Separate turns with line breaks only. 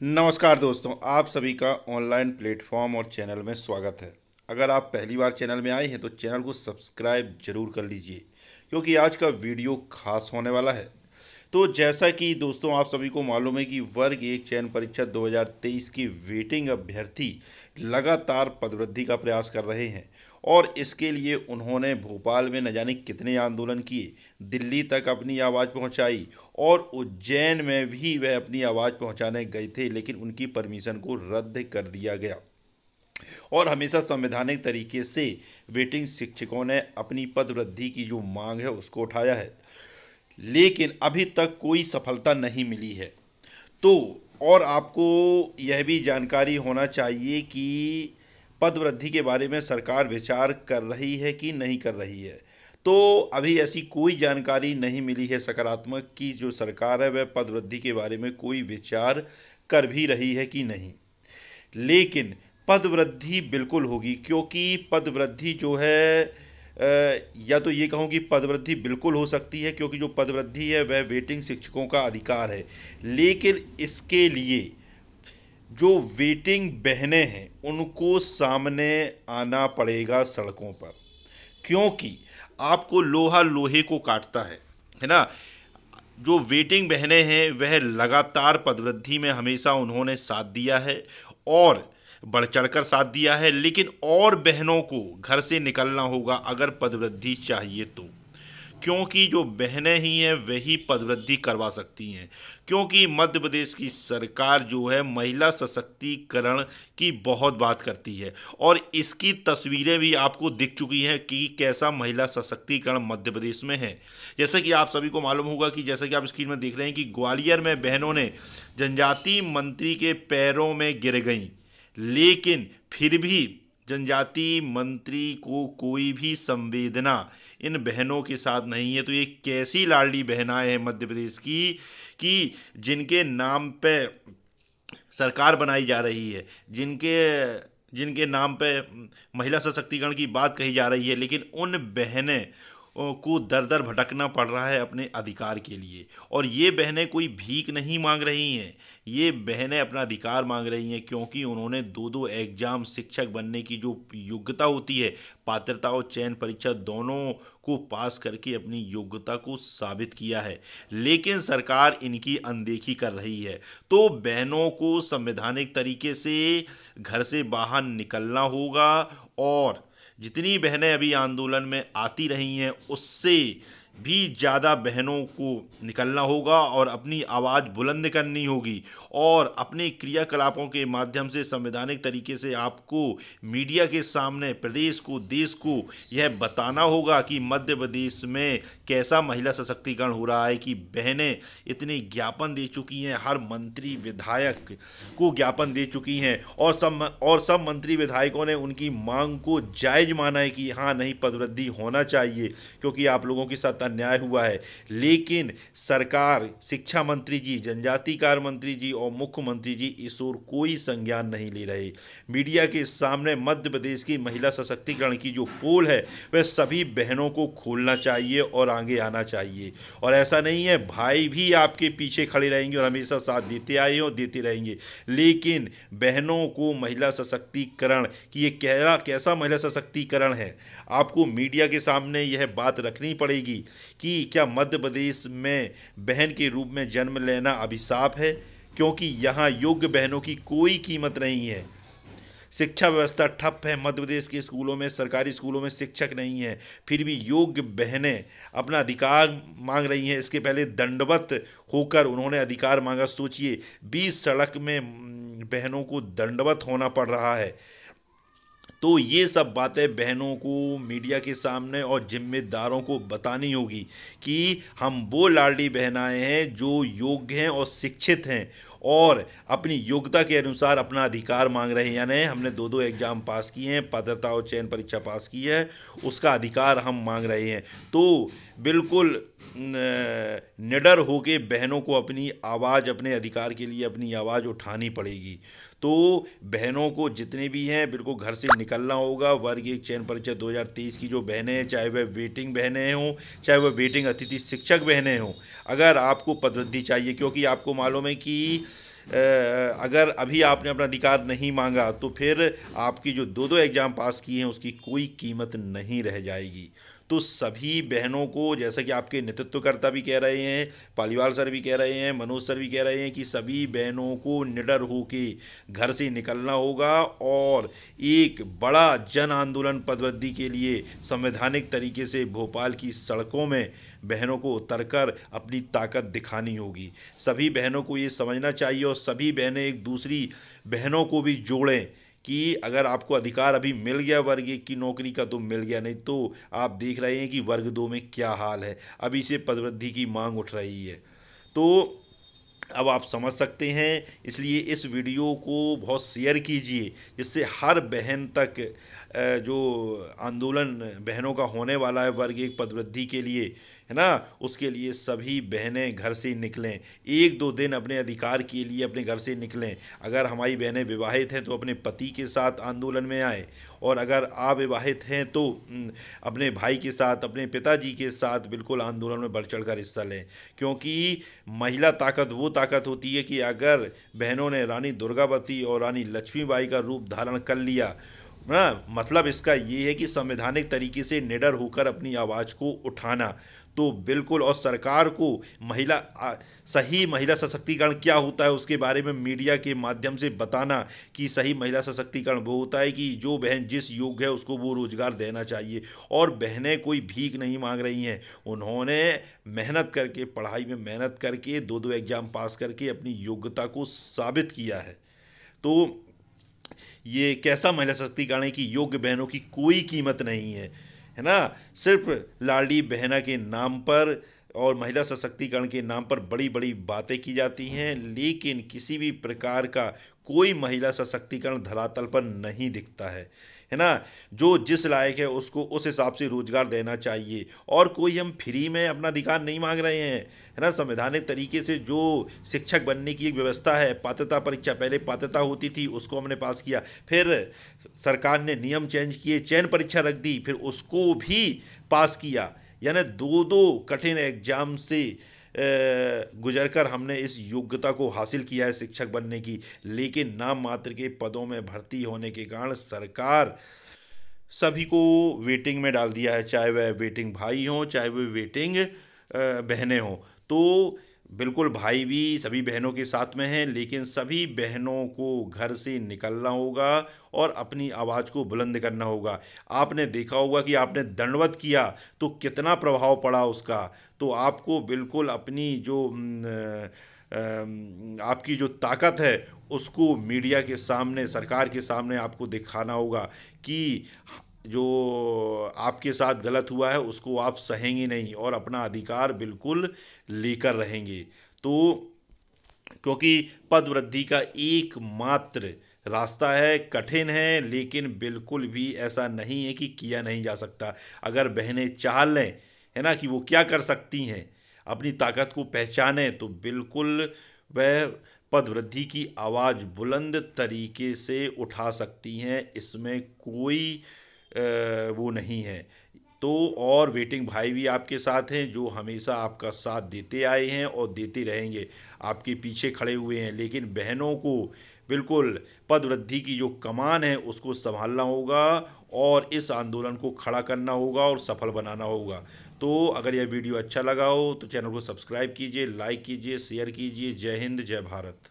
नमस्कार दोस्तों, आप सभी का ऑनलाइन प्लेटफॉर्म और चैनल में स्वागत है। अगर आप पहली बार चैनल में आए हैं तो चैनल को सब्सक्राइब जरूर कर लीजिए, क्योंकि आज का वीडियो खास होने वाला है। तो जैसा कि दोस्तों आप सभी को मालूम है कि वर्ग एक चयन परीक्षा 2023 की वेटिंग अभ्यर्थी लगातार पदवृद्धि का प्रयास कर रहे हैं और इसके लिए उन्होंने भोपाल में न जाने कितने आंदोलन किए, दिल्ली तक अपनी आवाज़ पहुंचाई और उज्जैन में भी वह अपनी आवाज़ पहुंचाने गए थे, लेकिन उनकी परमिशन को रद्द कर दिया गया। और हमेशा संवैधानिक तरीके से वेटिंग शिक्षकों ने अपनी पदवृद्धि की जो मांग है उसको उठाया है, लेकिन अभी तक कोई सफलता नहीं मिली है। तो और आपको यह भी जानकारी होना चाहिए कि पदवृद्धि के बारे में सरकार विचार कर रही है कि नहीं कर रही है। तो अभी ऐसी कोई जानकारी नहीं मिली है सकारात्मक कि जो सरकार है वह पदवृद्धि के बारे में कोई विचार कर भी रही है कि नहीं। लेकिन पदवृद्धि बिल्कुल होगी, क्योंकि पदवृद्धि जो है या तो ये कहूँ कि पदवृद्धि बिल्कुल हो सकती है, क्योंकि जो पदवृद्धि है वह वेटिंग शिक्षकों का अधिकार है। लेकिन इसके लिए जो वेटिंग बहनें हैं उनको सामने आना पड़ेगा सड़कों पर, क्योंकि आपको लोहा लोहे को काटता है ना। जो वेटिंग बहनें हैं वह लगातार पदवृद्धि में हमेशा उन्होंने साथ दिया है और बढ़ चढ़कर साथ दिया है, लेकिन और बहनों को घर से निकलना होगा अगर पदवृद्धि चाहिए तो, क्योंकि जो बहनें ही हैं वही पदवृद्धि करवा सकती हैं। क्योंकि मध्य प्रदेश की सरकार जो है महिला सशक्तिकरण की बहुत बात करती है और इसकी तस्वीरें भी आपको दिख चुकी हैं कि कैसा महिला सशक्तिकरण मध्य प्रदेश में है। जैसा कि आप सभी को मालूम होगा कि जैसा कि आप स्क्रीन में देख रहे हैं कि ग्वालियर में बहनों ने जनजातीय मंत्री के पैरों में गिर गईं, लेकिन फिर भी जनजातीय मंत्री को कोई भी संवेदना इन बहनों के साथ नहीं है। तो ये कैसी लाडली बहनाएं हैं मध्य प्रदेश की कि जिनके नाम पे सरकार बनाई जा रही है, जिनके जिनके नाम पे महिला सशक्तिकरण की बात कही जा रही है, लेकिन उन बहनें को दर दर भटकना पड़ रहा है अपने अधिकार के लिए। और ये बहनें कोई भीख नहीं मांग रही हैं, ये बहनें अपना अधिकार मांग रही हैं, क्योंकि उन्होंने दो दो एग्जाम शिक्षक बनने की जो योग्यता होती है, पात्रता और चयन परीक्षा दोनों को पास करके अपनी योग्यता को साबित किया है, लेकिन सरकार इनकी अनदेखी कर रही है। तो बहनों को संवैधानिक तरीके से घर से बाहर निकलना होगा और जितनी बहनें अभी आंदोलन में आती रही हैं उससे भी ज़्यादा बहनों को निकलना होगा और अपनी आवाज़ बुलंद करनी होगी और अपने क्रियाकलापों के माध्यम से संवैधानिक तरीके से आपको मीडिया के सामने प्रदेश को, देश को यह बताना होगा कि मध्य प्रदेश में कैसा महिला सशक्तिकरण हो रहा है, कि बहनें इतने ज्ञापन दे चुकी हैं, हर मंत्री विधायक को ज्ञापन दे चुकी हैं और सब मंत्री विधायकों ने उनकी मांग को जायज़ माना है कि हाँ नहीं पदवृद्धि होना चाहिए, क्योंकि आप लोगों के साथ अन्याय हुआ है। लेकिन सरकार, शिक्षा मंत्री जी, जनजातीय कार्य मंत्री जी और मुख्यमंत्री जी इस ओर कोई संज्ञान नहीं ले रहे। मीडिया के सामने मध्य प्रदेश की महिला सशक्तिकरण की जो पोल है वह सभी बहनों को खोलना चाहिए और आगे आना चाहिए। और ऐसा नहीं है, भाई भी आपके पीछे खड़े रहेंगे और हमेशा साथ देते आए और देते रहेंगे, लेकिन बहनों को महिला सशक्तिकरण की ये कैसा महिला सशक्तिकरण है, आपको मीडिया के सामने यह बात रखनी पड़ेगी कि क्या मध्य प्रदेश में बहन के रूप में जन्म लेना अभिशाप है, क्योंकि यहाँ योग्य बहनों की कोई कीमत नहीं है। शिक्षा व्यवस्था ठप है, मध्य प्रदेश के स्कूलों में, सरकारी स्कूलों में शिक्षक नहीं है, फिर भी योग्य बहनें अपना अधिकार मांग रही हैं। इसके पहले दंडवत होकर उन्होंने अधिकार मांगा। सोचिए, 20 सड़क में बहनों को दंडवत होना पड़ रहा है। तो ये सब बातें बहनों को मीडिया के सामने और जिम्मेदारों को बतानी होगी कि हम वो लाडली बहनाएं हैं जो योग्य हैं और शिक्षित हैं और अपनी योग्यता के अनुसार अपना अधिकार मांग रहे हैं। यानी हमने दो दो एग्ज़ाम पास किए हैं, पात्रता और चयन परीक्षा पास की है, उसका अधिकार हम मांग रहे हैं। तो बिल्कुल निडर होके बहनों को अपनी आवाज़, अपने अधिकार के लिए अपनी आवाज़ उठानी पड़ेगी। तो बहनों को जितने भी हैं बिल्कुल घर से निकलना होगा। वर्ग एक चयन परीक्षा 2023 की जो बहनें हैं, चाहे वह वेटिंग बहनें हों, चाहे वह वेटिंग अतिथि शिक्षक बहनें हों, अगर आपको पदवृद्धि चाहिए, क्योंकि आपको मालूम है कि अगर अभी आपने अपना अधिकार नहीं मांगा तो फिर आपकी जो दो एग्ज़ाम पास किए हैं उसकी कोई कीमत नहीं रह जाएगी। तो सभी बहनों को, जैसा कि आपके नेतृत्वकर्ता भी कह रहे हैं, पालीवाल सर भी कह रहे हैं, मनोज सर भी कह रहे हैं कि सभी बहनों को निडर होके घर से निकलना होगा और एक बड़ा जन आंदोलन पदवृद्धि के लिए संवैधानिक तरीके से भोपाल की सड़कों में बहनों को उतरकर अपनी ताकत दिखानी होगी। सभी बहनों को ये समझना चाहिए और सभी बहनें एक दूसरी बहनों को भी जोड़ें कि अगर आपको अधिकार अभी मिल गया वर्ग 1 की नौकरी का तो मिल गया, नहीं तो आप देख रहे हैं कि वर्ग 2 में क्या हाल है। अभी से पदवृद्धि की मांग उठ रही है। तो अब आप समझ सकते हैं, इसलिए इस वीडियो को बहुत शेयर कीजिए जिससे हर बहन तक जो आंदोलन बहनों का होने वाला है वर्ग 1 पदवृद्धि के लिए, है ना, उसके लिए सभी बहनें घर से निकलें। 1-2 दिन अपने अधिकार के लिए अपने घर से निकलें। अगर हमारी बहनें विवाहित हैं तो अपने पति के साथ आंदोलन में आएँ, और अगर अविवाहित हैं तो अपने भाई के साथ, अपने पिताजी के साथ बिल्कुल आंदोलन में बढ़ चढ़ कर हिस्सा लें। क्योंकि महिला ताकत वो ताकत होती है कि अगर बहनों ने रानी दुर्गावती और रानी लक्ष्मीबाई का रूप धारण कर लिया ना, मतलब इसका ये है कि संवैधानिक तरीके से निडर होकर अपनी आवाज़ को उठाना, तो बिल्कुल, और सरकार को सही महिला सशक्तिकरण क्या होता है उसके बारे में मीडिया के माध्यम से बताना कि सही महिला सशक्तिकरण वो होता है कि जो बहन जिस योग्य है उसको वो रोजगार देना चाहिए। और बहनें कोई भीख नहीं मांग रही हैं, उन्होंने मेहनत करके, पढ़ाई में मेहनत करके 2 एग्ज़ाम पास करके अपनी योग्यता को साबित किया है। तो ये कैसा महिला सशक्तिकरण है कि योग्य बहनों की कोई कीमत नहीं है ना। सिर्फ लाडली बहना के नाम पर और महिला सशक्तिकरण के नाम पर बड़ी बड़ी बातें की जाती हैं, लेकिन किसी भी प्रकार का कोई महिला सशक्तिकरण धरातल पर नहीं दिखता है ना। जो जिस लायक है उसको उस हिसाब से रोजगार देना चाहिए, और कोई हम फ्री में अपना अधिकार नहीं मांग रहे हैं, है ना। संवैधानिक तरीके से जो शिक्षक बनने की एक व्यवस्था है, पात्रता परीक्षा, पहले पात्रता होती थी उसको हमने पास किया, फिर सरकार ने नियम चेंज किए, चयन परीक्षा रख दी, फिर उसको भी पास किया, यानी 2 कठिन एग्जाम से गुजरकर हमने इस योग्यता को हासिल किया है शिक्षक बनने की। लेकिन नाम मात्र के पदों में भर्ती होने के कारण सरकार सभी को वेटिंग में डाल दिया है, चाहे वह वेटिंग भाई हों, चाहे वह वेटिंग बहनें हों। तो बिल्कुल भाई भी सभी बहनों के साथ में हैं, लेकिन सभी बहनों को घर से निकलना होगा और अपनी आवाज़ को बुलंद करना होगा। आपने देखा होगा कि आपने दंडवत किया तो कितना प्रभाव पड़ा उसका। तो आपको बिल्कुल अपनी जो आपकी जो ताकत है उसको मीडिया के सामने, सरकार के सामने आपको दिखाना होगा कि जो आपके साथ गलत हुआ है उसको आप सहेंगे नहीं और अपना अधिकार बिल्कुल लेकर रहेंगे। तो क्योंकि पद वृद्धि का एकमात्र रास्ता है, कठिन है, लेकिन बिल्कुल भी ऐसा नहीं है कि किया नहीं जा सकता। अगर बहनें चाह लें, है ना, कि वो क्या कर सकती हैं, अपनी ताकत को पहचानें, तो बिल्कुल वह पद वृद्धि की आवाज़ बुलंद तरीके से उठा सकती हैं। इसमें कोई वो नहीं है। तो और वेटिंग भाई भी आपके साथ हैं जो हमेशा आपका साथ देते आए हैं और देते रहेंगे, आपके पीछे खड़े हुए हैं। लेकिन बहनों को बिल्कुल पद वृद्धि की जो कमान है उसको संभालना होगा और इस आंदोलन को खड़ा करना होगा और सफल बनाना होगा। तो अगर यह वीडियो अच्छा लगा हो तो चैनल को सब्सक्राइब कीजिए, लाइक कीजिए, शेयर कीजिए। जय हिंद, जय भारत।